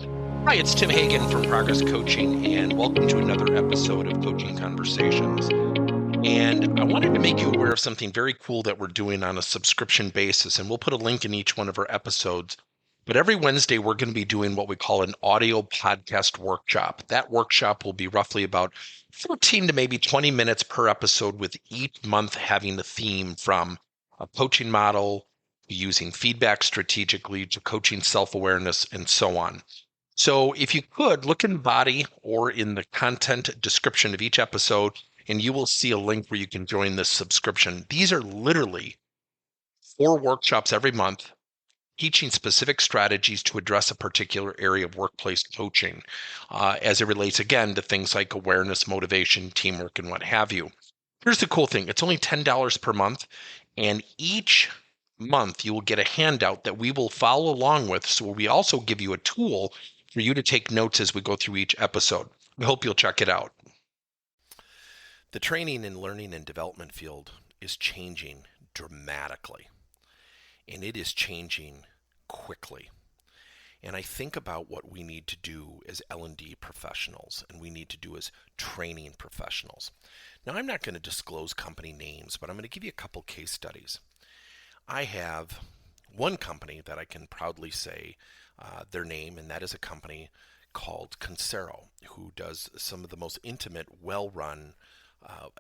Hi, it's Tim Hagen from Progress Coaching, and welcome to another episode of Coaching Conversations. And I wanted to make you aware of something very cool that we're doing on a subscription basis, and we'll put a link in each one of our episodes. But every Wednesday, we're going to be doing what we call an audio podcast workshop. That workshop will be roughly about 14 to maybe 20 minutes per episode, with each month having a theme from a coaching model, using feedback strategically, to coaching self-awareness, and so on. So if you could look in the body or in the content description of each episode, and you will see a link where you can join this subscription. These are literally 4 workshops every month teaching specific strategies to address a particular area of workplace coaching as it relates, again, to things like awareness, motivation, teamwork, and what have you. Here's the cool thing. It's only $10 per month, and each month you will get a handout that we will follow along with. So we also give you a tool for you to take notes as we go through each episode. We hope you'll check it out. The training and learning and development field is changing dramatically, and it is changing quickly. And I think about what we need to do as L&D professionals and we need to do as training professionals. Now, I'm not going to disclose company names, but I'm going to give you a couple case studies. I have one company that I can proudly say their name, and that is a company called Concero, who does some of the most intimate, well-run,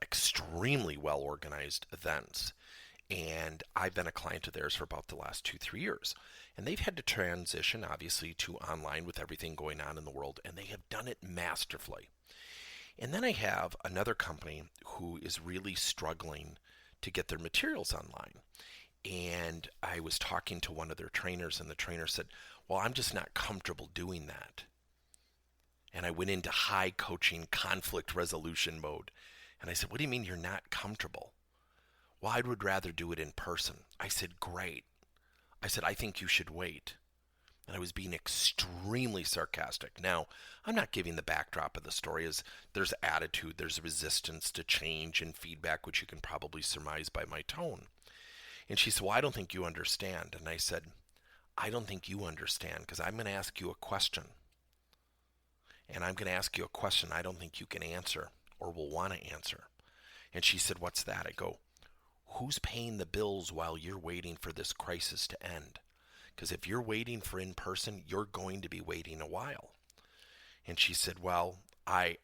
extremely well-organized events. And I've been a client of theirs for about the last 2-3 years. And they've had to transition, obviously, to online with everything going on in the world, and they have done it masterfully. And then I have another company who is really struggling to get their materials online. And I was talking to one of their trainers, and the trainer said, well, I'm just not comfortable doing that. And I went into high coaching conflict resolution mode. And I said, what do you mean you're not comfortable? Well, I would rather do it in person. I said, great. I said, I think you should wait. And I was being extremely sarcastic. Now, I'm not giving the backdrop of the story as there's attitude, there's resistance to change and feedback, which you can probably surmise by my tone. And she said, well, I don't think you understand. And I said, I don't think you understand because I'm going to ask you a question. And I'm going to ask you a question I don't think you can answer or will want to answer. And she said, what's that? I go, who's paying the bills while you're waiting for this crisis to end? Because if you're waiting for in person, you're going to be waiting a while. And she said, well, and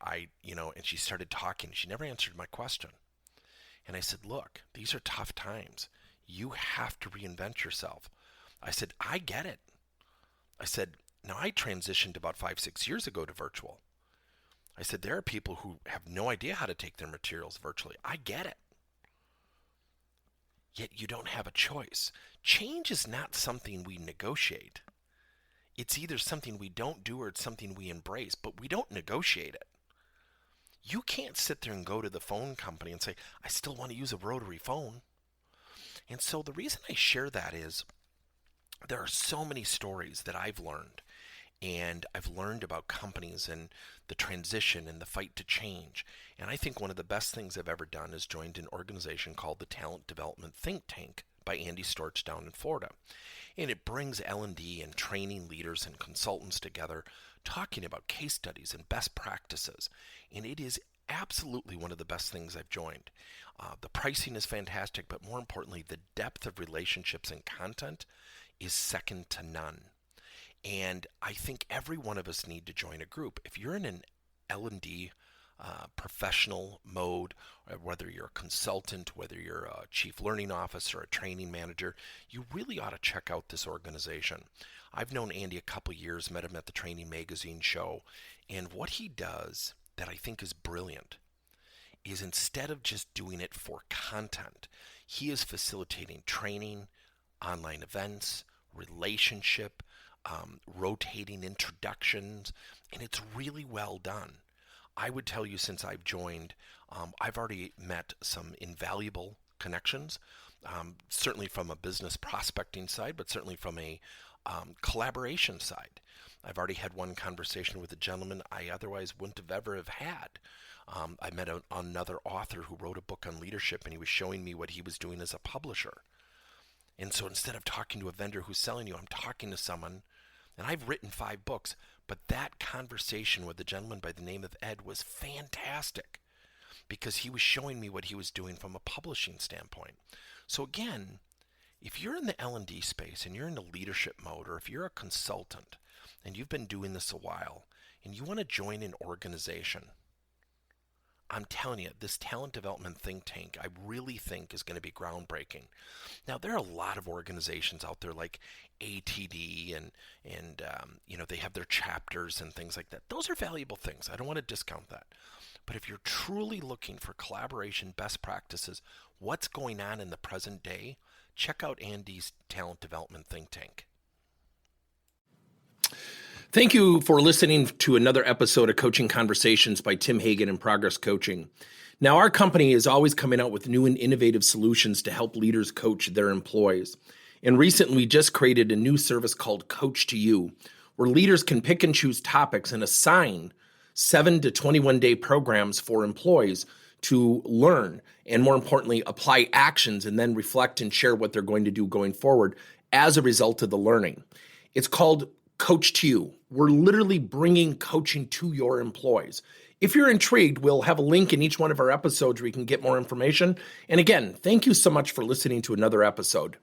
she started talking. She never answered my question. And I said, look, these are tough times. You have to reinvent yourself. I said, I get it. I said, now I transitioned about 5-6 years ago to virtual. I said, there are people who have no idea how to take their materials virtually. I get it. Yet you don't have a choice. Change is not something we negotiate. It's either something we don't do or it's something we embrace, but we don't negotiate it. You can't sit there and go to the phone company and say, I still want to use a rotary phone. And so the reason I share that is there are so many stories that I've learned. And I've learned about companies and the transition and the fight to change. And I think one of the best things I've ever done is joined an organization called the Talent Development Think Tank by Andy Storch down in Florida. And it brings L&D and training leaders and consultants together talking about case studies and best practices. And it is absolutely one of the best things I've joined. The pricing is fantastic, but more importantly, the depth of relationships and content is second to none. And I think every one of us need to join a group. If you're in an L&D professional mode, whether you're a consultant, whether you're a chief learning officer, a training manager, you really ought to check out this organization. I've known Andy a couple years, met him at the Training Magazine show, and what he does that I think is brilliant is instead of just doing it for content, he is facilitating training, online events, relationship, rotating introductions, and it's really well done. I would tell you since I've joined, I've already met some invaluable connections, certainly from a business prospecting side, but certainly from a collaboration side. I've already had one conversation with a gentleman I otherwise wouldn't have ever have had. I met another author who wrote a book on leadership, and he was showing me what he was doing as a publisher. And so instead of talking to a vendor who's selling you, I'm talking to someone And I've written 5 books, but that conversation with a gentleman by the name of Ed was fantastic because he was showing me what he was doing from a publishing standpoint. So again, if you're in the L&D space and you're in the leadership mode, or if you're a consultant and you've been doing this a while and you want to join an organization, I'm telling you, this talent development think tank, I really think is going to be groundbreaking. Now, there are a lot of organizations out there like ATD and they have their chapters and things like that. Those are valuable things. I don't want to discount that. But if you're truly looking for collaboration, best practices, what's going on in the present day, check out Andy's talent development think tank. Thank you for listening to another episode of Coaching Conversations by Tim Hagen and Progress Coaching. Now, our company is always coming out with new and innovative solutions to help leaders coach their employees. And recently, we just created a new service called Coach to You, where leaders can pick and choose topics and assign 7 to 21-day programs for employees to learn and, more importantly, apply actions and then reflect and share what they're going to do going forward as a result of the learning. It's called Coach to You. We're literally bringing coaching to your employees. If you're intrigued, we'll have a link in each one of our episodes where you can get more information. And again, thank you so much for listening to another episode.